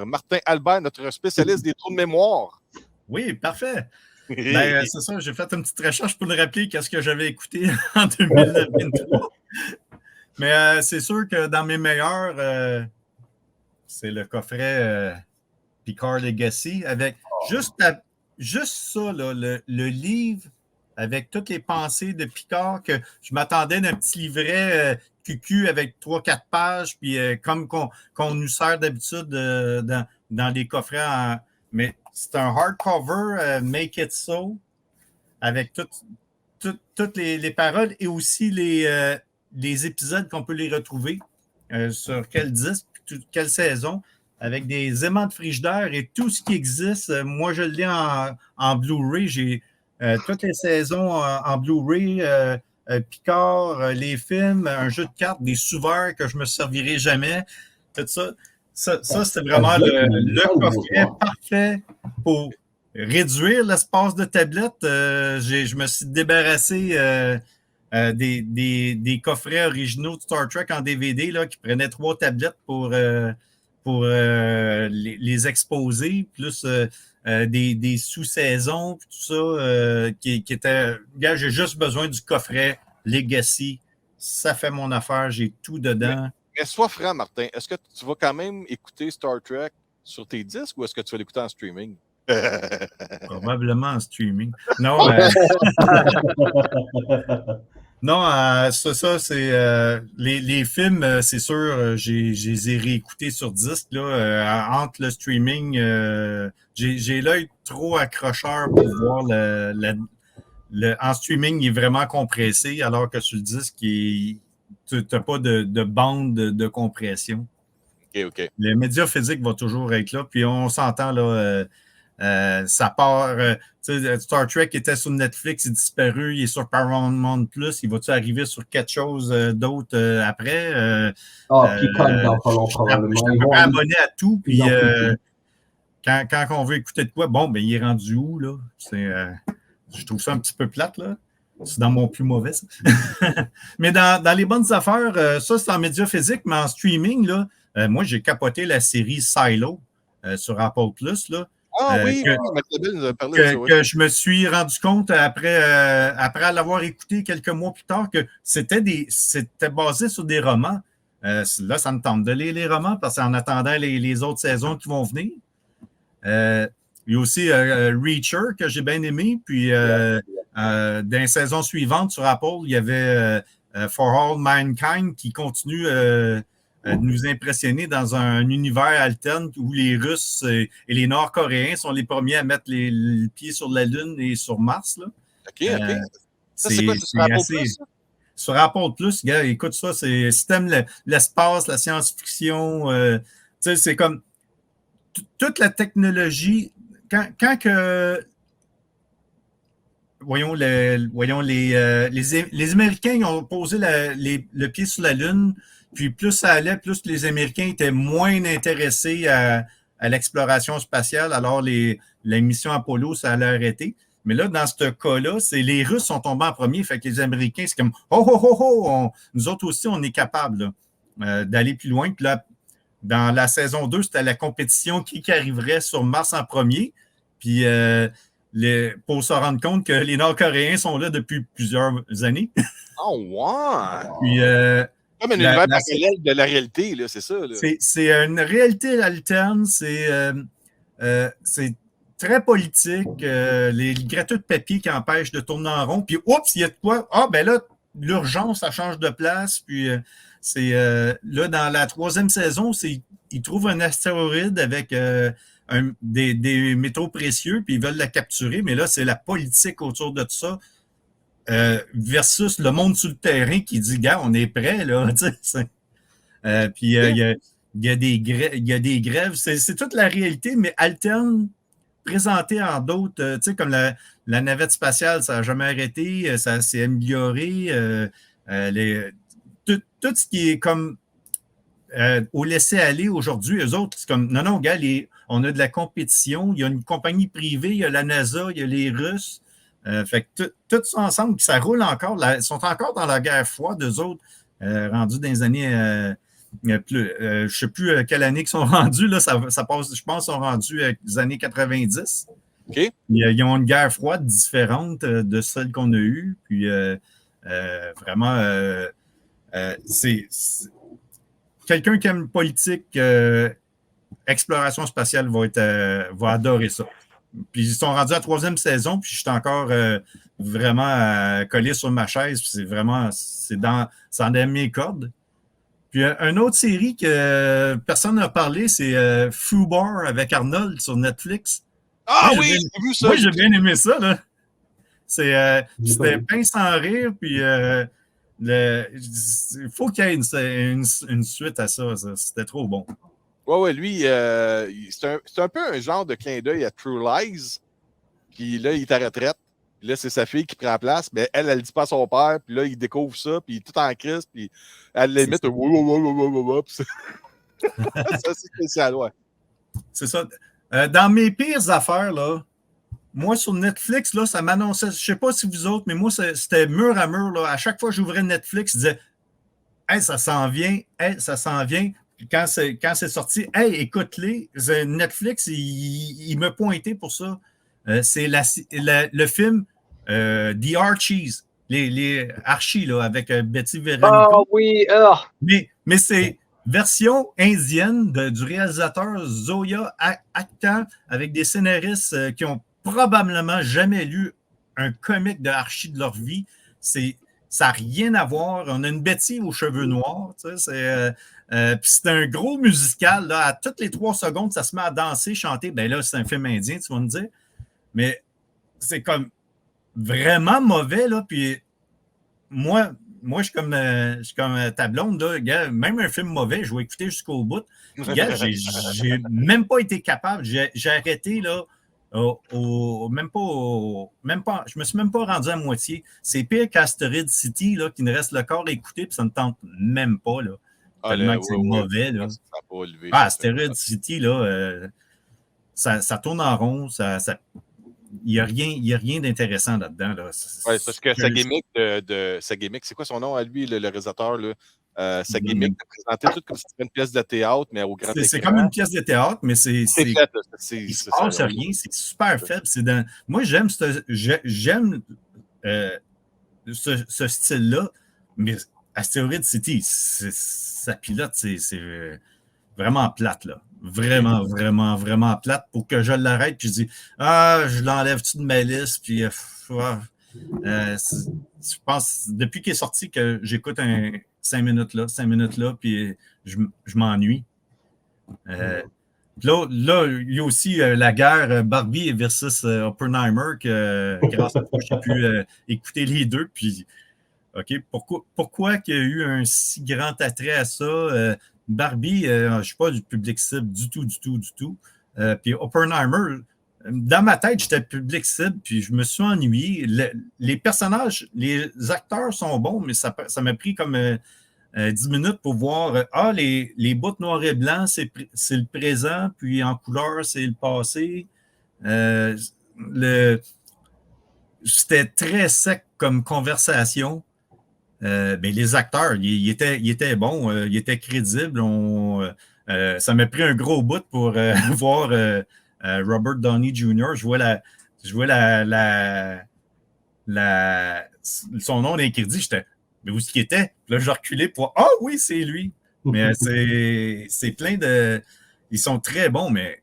Martin Albert, notre spécialiste des trous de mémoire. Oui, parfait. Ben, c'est ça, j'ai fait une petite recherche pour me rappeler qu'est-ce que j'avais écouté en 2023. Mais c'est sûr que dans mes meilleurs, c'est le coffret Picard Legacy avec juste ça, là, le livre avec toutes les pensées de Picard que je m'attendais d'un petit livret QQ avec 3-4 pages, puis comme qu'on nous sert d'habitude dans les coffrets. Mais c'est un hardcover, Make It So, avec toutes les paroles et aussi les épisodes qu'on peut les retrouver sur quel disque, quelle saison, avec des aimants de frigidaire et tout ce qui existe. Moi, je l'ai en Blu-ray. J'ai toutes les saisons en Blu-ray, Picard, les films, un jeu de cartes, des sous-verts que je me servirai jamais. Tout ça. Ça c'est vraiment le coffret parfait pour réduire l'espace de tablette. Je me suis débarrassé des coffrets originaux de Star Trek en DVD là, qui prenaient 3 tablettes pour les exposer, plus des sous-saisons, tout ça, qui étaient... Regarde, j'ai juste besoin du coffret Legacy. Ça fait mon affaire, j'ai tout dedans. Mais sois franc, Martin, est-ce que tu vas quand même écouter Star Trek sur tes disques ou est-ce que tu vas l'écouter en streaming? Probablement en streaming. Non, non, ça c'est les films, c'est sûr, je les ai réécoutés sur disque là, entre le streaming. J'ai l'œil trop accrocheur pour voir en streaming, il est vraiment compressé, alors que sur le disque, tu n'as pas de bande de compression. OK. Le média physique va toujours être là, puis on s'entend là. Ça part. Star Trek était sur Netflix, il est disparu, il est sur Paramount Plus. Il va-tu arriver sur quelque chose d'autre après? Picard dans pas long, probablement. Je suis pas abonné à tout. Puis quand on veut écouter de quoi, bon, ben il est rendu où, là? Je trouve ça un petit peu plate, là. C'est dans mon plus mauvais. Mais dans les bonnes affaires, ça, c'est en média physique, mais en streaming, là, moi, j'ai capoté la série Silo sur Apple Plus, là. Oui, Mathilde nous a parlé de ça. Que je me suis rendu compte après l'avoir écouté quelques mois plus tard que c'était basé sur des romans. Là, ça me tente de lire les romans parce qu'en attendant les autres saisons qui vont venir. Il y a aussi Reacher que j'ai bien aimé. Puis dans les saisons suivantes sur Apple, il y avait For All Mankind qui continue de nous impressionner dans un univers alterne où les Russes et les Nord-Coréens sont les premiers à mettre le pied sur la Lune et sur Mars. Là. OK. Ça, c'est quoi? Sur Apple Plus? Sur Apple Plus, gars, écoute ça, si t'aimes l'espace, la science-fiction, c'est comme toute la technologie. Quand que... Voyons, les Américains ont posé le pied sur la Lune. Puis plus ça allait, plus les Américains étaient moins intéressés à l'exploration spatiale. Alors, la mission Apollo, ça allait arrêter. Mais là, dans ce cas-là, c'est les Russes sont tombés en premier. Fait que les Américains, c'est comme « Oh! Nous autres aussi, on est capables d'aller plus loin. » Puis là, dans la saison 2, c'était la compétition qui arriverait sur Mars en premier. Puis pour se rendre compte que les Nord-Coréens sont là depuis plusieurs années. Oh, wow! Puis... comme un univers parallèle de la réalité, là, c'est ça. Là. C'est une réalité alterne, c'est très politique, les gratteux de papier qui empêchent de tourner en rond, puis oups, il y a de quoi? Ah, ben là, l'urgence, ça change de place, puis là, dans la 3e saison, ils trouvent un astéroïde avec des métaux précieux, puis ils veulent la capturer, mais là, c'est la politique autour de tout ça. Versus le monde sur le terrain qui dit, gars, on est prêt, là. Puis il y a des grèves. C'est toute la réalité, mais alterne, présentée en d'autres. Tu sais, comme la navette spatiale, ça n'a jamais arrêté, ça s'est amélioré. Tout ce qui est comme au laisser-aller aujourd'hui, eux autres, c'est comme, non, gars, on a de la compétition, il y a une compagnie privée, il y a la NASA, il y a les Russes. Fait que tout ça ensemble, ça roule encore. Ils sont encore dans la guerre froide, eux autres, rendus dans les années je ne sais plus quelle année qu'ils sont rendus. Là, ça passe, je pense qu'ils sont rendus les années 90. OK. Ils ont une guerre froide différente de celle qu'on a eue. Puis vraiment, c'est quelqu'un qui aime politique, exploration spatiale va adorer ça. Puis ils sont rendus à la 3e saison, puis je suis encore vraiment collé sur ma chaise. C'est vraiment, c'est dans mes cordes. Puis une autre série que personne n'a parlé, c'est Fubar avec Arnold sur Netflix. Ah moi, oui, j'ai vu ça. Moi, j'ai bien aimé ça, là. C'était pain sans rire, puis il faut qu'il y ait une suite à ça. C'était trop bon. Ouais, lui, c'est un peu un genre de clin d'œil à True Lies. Puis là, il est à retraite. Puis là, c'est sa fille qui prend la place. Mais elle ne dit pas à son père. Puis là, il découvre ça. Puis il est tout en crise. Puis elle limite un ça, c'est spécial, ouais. C'est ça. Dans mes pires affaires, là, moi, sur Netflix, là, ça m'annonçait, je ne sais pas si vous autres, mais moi, c'était mur à mur. Là. À chaque fois que j'ouvrais Netflix, je disais « Hey, ça s'en vient. Hey, ça s'en vient. » Puis quand c'est sorti, « Hey, écoute-les. » Netflix, il me pointait pour ça. C'est le film The Archies, les Archies, là, avec Betty Veronica. Ah oui, Mais c'est version indienne du réalisateur Zoya Akhtar avec des scénaristes qui ont probablement jamais lu un comic de Archie de leur vie. Ça n'a rien à voir. On a une Betty aux cheveux noirs. Tu sais, puis c'est un gros musical. Là, à toutes les 3 secondes, ça se met à danser, chanter. Ben là, c'est un film indien, tu vas me dire. Mais c'est comme vraiment mauvais. Là, puis moi, je suis comme ta blonde. Là, gars, même un film mauvais, je vais écouter jusqu'au bout. Puis, gars, j'ai même pas été capable. J'ai arrêté là. Même pas, je me suis même pas rendu à moitié. C'est pire qu'Asteroid City, là, qui ne reste le corps à écouter, puis ça ne tente même pas. Là, tellement que c'est mauvais. Là. Asteroid City, là, ça tourne en rond. Il n'y a rien d'intéressant là-dedans. Là. Oui, parce que sa gimmick, c'est quoi son nom à lui, le réalisateur? Là? Sa gimmick de présenter tout comme si c'était une pièce de théâtre, mais au grand écran. C'est comme une pièce de théâtre, mais il se passe rien. C'est super faible. Moi, j'aime ce style-là, mais Asteroid City, sa pilote, c'est vraiment plate, là. Vraiment, vraiment, vraiment plate pour que je l'arrête puis je dis je l'enlève-tu de ma liste puis je pense depuis qu'il est sorti que j'écoute 5 minutes là puis je m'ennuie. Là, il y a aussi la guerre Barbie versus Oppenheimer que grâce à toi, j'ai pu écouter les deux puis OK, pourquoi qu'il y a eu un si grand attrait à ça? Barbie, je ne suis pas du public cible du tout. Puis Oppenheimer, dans ma tête, j'étais public cible, puis je me suis ennuyé. Les personnages, les acteurs sont bons, mais ça m'a pris comme 10 minutes pour voir les bouts noirs et blancs, c'est le présent, puis en couleur, c'est le passé. C'était très sec comme conversation. Les acteurs, ils étaient bons, ils étaient crédibles. Ça m'a pris un gros bout pour voir Robert Downey Jr. Je vois son nom dans les crédits. J'étais, mais où est-ce qu'il était? Là, je reculais pour oui, c'est lui. Mais c'est plein de. Ils sont très bons, mais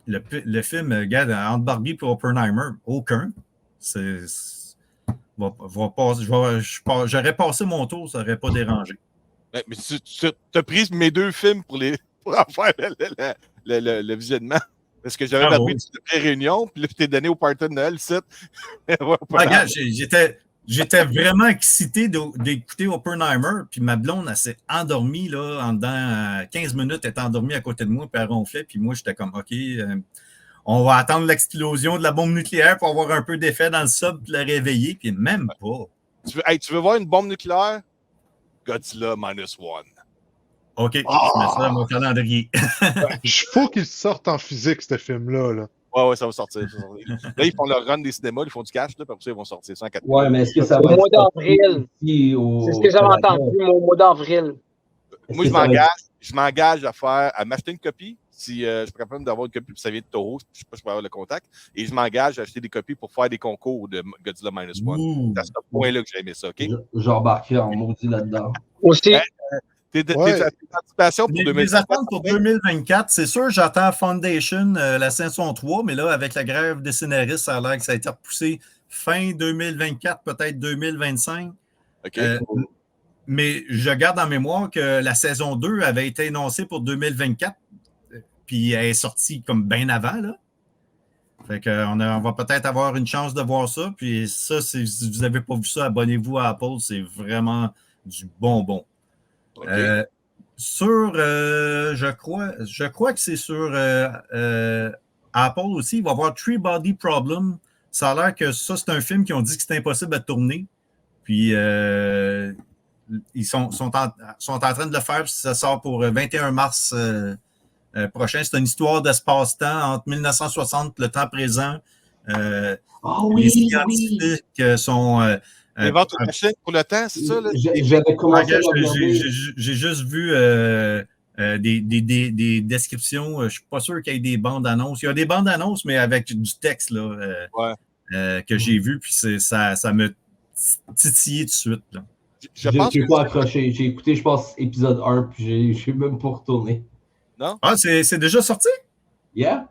le film, regarde, entre Barbie et Oppenheimer, aucun. J'aurais passé mon tour, ça n'aurait pas dérangé. Mais tu as pris mes 2 films pour en faire le visionnement. Parce que j'avais appris une pré-réunion, puis là, je t'ai donné au party de Noël, regarde, j'étais vraiment excité d'écouter Oppenheimer, puis ma blonde, elle s'est endormie, là, en dedans 15 minutes, elle était endormie à côté de moi, puis elle ronflait, puis moi, j'étais comme, OK, on va attendre l'explosion de la bombe nucléaire pour avoir un peu d'effet dans le sub pour la réveiller, puis même pas. Tu veux voir une bombe nucléaire? Godzilla -1. OK, je mets ça dans mon calendrier. Il faut qu'il sorte en physique, ce film-là. Là. Ouais, ça va sortir. Là, ils font leur run des cinémas, ils font du cash, là, puis après ça, ils vont sortir ça en 4 Ouais, mais est-ce que ça va être au mois d'avril? C'est ce que j'avais entendu, au mois d'avril. Moi, je m'engage à m'acheter une copie. Si je suis capable d'avoir une copie, puis ça vient de Toho, je sais pas si je peux avoir le contact. Et je m'engage à acheter des copies pour faire des concours de Godzilla Minus One. C'est à ce point-là que j'ai aimé ça, OK? J'embarquerai en maudit là-dedans. Aussi. Tes anticipations pour 2024? Les attentes pour 2024, c'est sûr, j'attends Foundation, la saison 3, mais là, avec la grève des scénaristes, ça a l'air que ça a été repoussé fin 2024, peut-être 2025. OK. Mais je garde en mémoire que la saison 2 avait été annoncée pour 2024, puis elle est sortie comme bien avant, là. Fait qu'on va peut-être avoir une chance de voir ça. Puis ça, si vous n'avez pas vu ça, abonnez-vous à Apple. C'est vraiment du bonbon. Okay. Je crois que c'est sur Apple aussi. Il va y avoir Three Body Problem. Ça a l'air que ça, c'est un film qui ont dit que c'était impossible à tourner. Puis ils sont en train de le faire. Ça sort pour 21 mars prochain. C'est une histoire d'espace-temps entre 1960, le temps présent. Les scientifiques sont... Invente une machine pour le temps, c'est ça? J'avais commencé à j'ai juste vu des descriptions. Je ne suis pas sûr qu'il y ait des bandes annonces. Il y a des bandes annonces, mais avec du texte là, que j'ai vu, puis ça me titillé tout de suite. Là. Je n'ai pas accroché. J'ai écouté, je pense, épisode 1, puis je n'ai même pas retourné. Non? Ah, c'est déjà sorti? Yeah.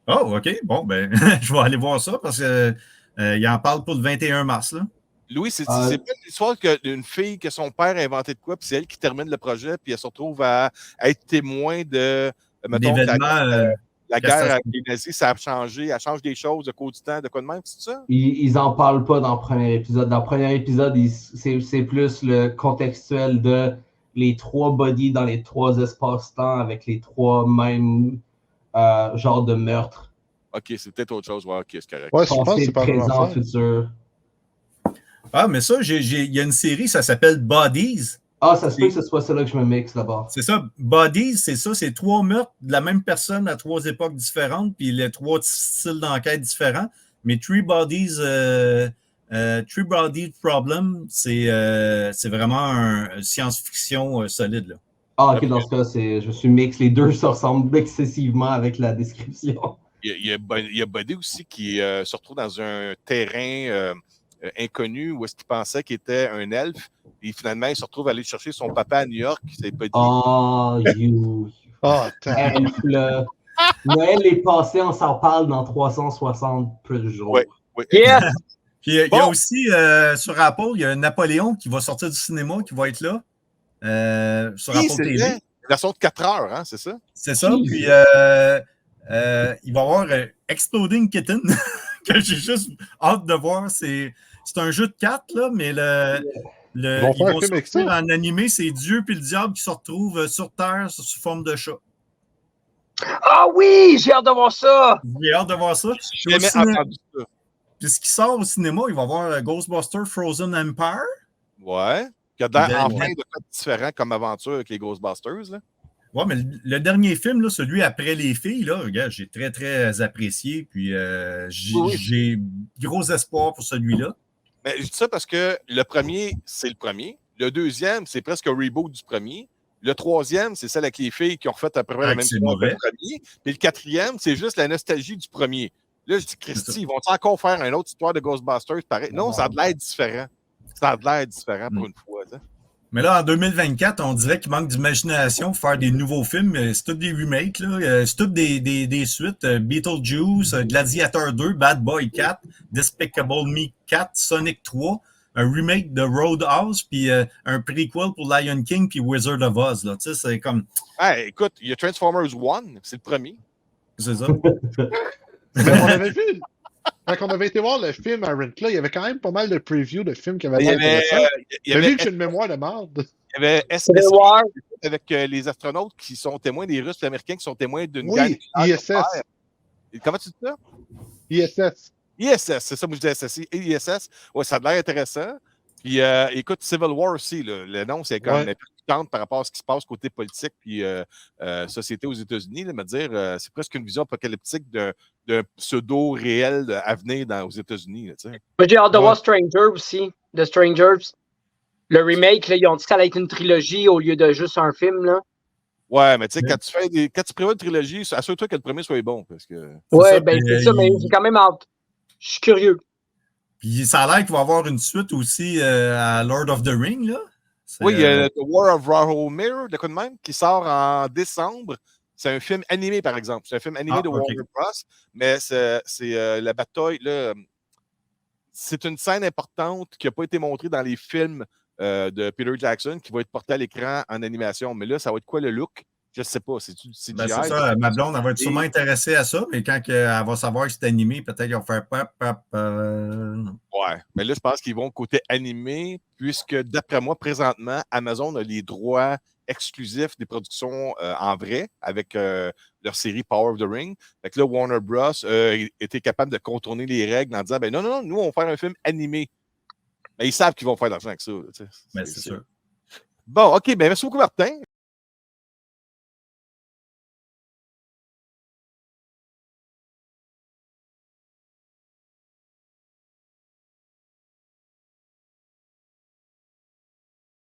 Oh, OK. Bon, ben, je vais aller voir ça parce qu'il en parle pour le 21 mars. Là. Louis, c'est pas une histoire d'une fille que son père a inventé de quoi, puis c'est elle qui termine le projet, puis elle se retrouve à être témoin de, mettons, la guerre avec les nazis, ça a changé, elle change des choses au cours du temps, de quoi de même, c'est ça? Ils en parlent pas dans le premier épisode. Dans le premier épisode, c'est plus le contextuel de les 3 bodies dans les 3 espaces-temps avec les 3 mêmes genres de meurtres. OK, c'est peut-être autre chose. Ouais, OK, c'est correct. Ouais, je pense que c'est pas présent, futur. Ah, mais ça, il y a une série, ça s'appelle Bodies. Ah, ça se peut que ce soit celle-là que je me mixe d'abord. C'est ça. Bodies, c'est 3 meurtres de la même personne à 3 époques différentes, puis les 3 styles d'enquête différents. Mais Three Body Problem, c'est vraiment un science-fiction solide. Là. Ah, OK, dans ce cas, je suis mix. Les deux se ressemblent excessivement avec la description. Il y a Buddy aussi qui se retrouve dans un terrain inconnu où est-ce qu'il pensait qu'il était un elfe. Et finalement, il se retrouve à aller chercher son papa à New York. C'est Buddy. Oh, you. Elf, là. Noël est passé, on s'en parle dans 360 plus de jours. Oui. Yeah! Puis, il y a aussi, sur Apple, il y a Napoléon qui va sortir du cinéma, qui va être là. Sur Apple TV. La version de 4 heures, hein, c'est ça? C'est ça. Puis, il va y avoir Exploding Kitten, que j'ai juste hâte de voir. C'est un jeu de cartes, là, mais ils vont sortir en animé, c'est Dieu puis le diable qui se retrouvent sur Terre sous forme de chat. Ah oui, j'ai hâte de voir ça! J'ai hâte de voir ça. J'ai jamais entendu ça. Puis ce qui sort au cinéma, il va y avoir Ghostbusters Frozen Empire. Ouais. Qui a l'air enfin de quoi différent comme aventure avec les Ghostbusters. Là. Ouais, mais le dernier film, là, celui après les filles, là, regarde, j'ai très, très apprécié. Puis j'ai gros espoir pour celui-là. Mais je dis ça parce que le premier, c'est le premier. Le deuxième, c'est presque un reboot du premier. Le troisième, c'est celle avec les filles qui ont refait à peu près la même histoire que le premier. Puis le quatrième, c'est juste la nostalgie du premier. Là, je dis, Christy, ils vont encore faire une autre histoire de Ghostbusters pareil? Non, ça a l'air différent. Ça a l'air différent pour une fois. Ça. Mais là, en 2024, on dirait qu'il manque d'imagination pour faire des nouveaux films. C'est tous des remakes. Là. C'est toutes des suites. Beetlejuice, Gladiator 2, Bad Boy 4, Despicable Me 4, Sonic 3, un remake de Roadhouse, puis un prequel pour Lion King puis Wizard of Oz. Là. Tu sais, c'est comme... Hey, écoute, il y a Transformers 1, c'est le premier. C'est ça. Mais on avait vu... Quand on avait été voir le film à Rent-Là, il y avait quand même pas mal de previews de films qui avaient l'air intéressants. T'as vu que j'ai une mémoire de merde? Il y avait SSI avec les astronautes qui sont témoins, des Russes et les Américains qui sont témoins d'une guerre. Oui, ISS. Comment tu dis ça? ISS. ISS, c'est ça, moi je dis SSI. Et ISS, ouais, ça a l'air intéressant. Puis écoute, Civil War aussi, là, le nom, c'est quand même importante par rapport à ce qui se passe côté politique puis société aux États-Unis. Là, me dire, c'est presque une vision apocalyptique d'un pseudo-réel à venir aux États-Unis. Là, j'ai hâte de voir Stranger aussi, The Strangers. Le remake, là, ils ont dit que ça allait être une trilogie au lieu de juste un film. Là. Ouais, mais tu sais, quand tu prévois une trilogie, assure-toi que le premier soit bon. Parce que... Ouais, ben c'est ça, mais j'ai quand même hâte. Je suis curieux. Puis ça a l'air qu'il va y avoir une suite aussi à Lord of the Ring, là. Oui, il y a The War of Rahomir, de quoi de même, qui sort en décembre. C'est un film animé, par exemple. C'est un film animé de Warner Bros. Mais c'est la bataille, là. C'est une scène importante qui n'a pas été montrée dans les films de Peter Jackson, qui va être portée à l'écran en animation. Mais là, ça va être quoi le look? Je ne sais pas. C'est-tu du CGI? Ben c'est ça. Ma blonde, elle va être sûrement intéressée à ça, mais quand elle va savoir que c'est animé, peut-être qu'elle va faire pop. Ouais. Mais là, je pense qu'ils vont côté animé, puisque d'après moi, présentement, Amazon a les droits exclusifs des productions en vrai avec leur série Power of the Ring. Fait que là, Warner Bros. Était capable de contourner les règles en disant ben non, nous, on va faire un film animé. Mais ils savent qu'ils vont faire de l'argent avec ça. Ben, c'est sûr. Bon, OK, ben merci beaucoup, Martin.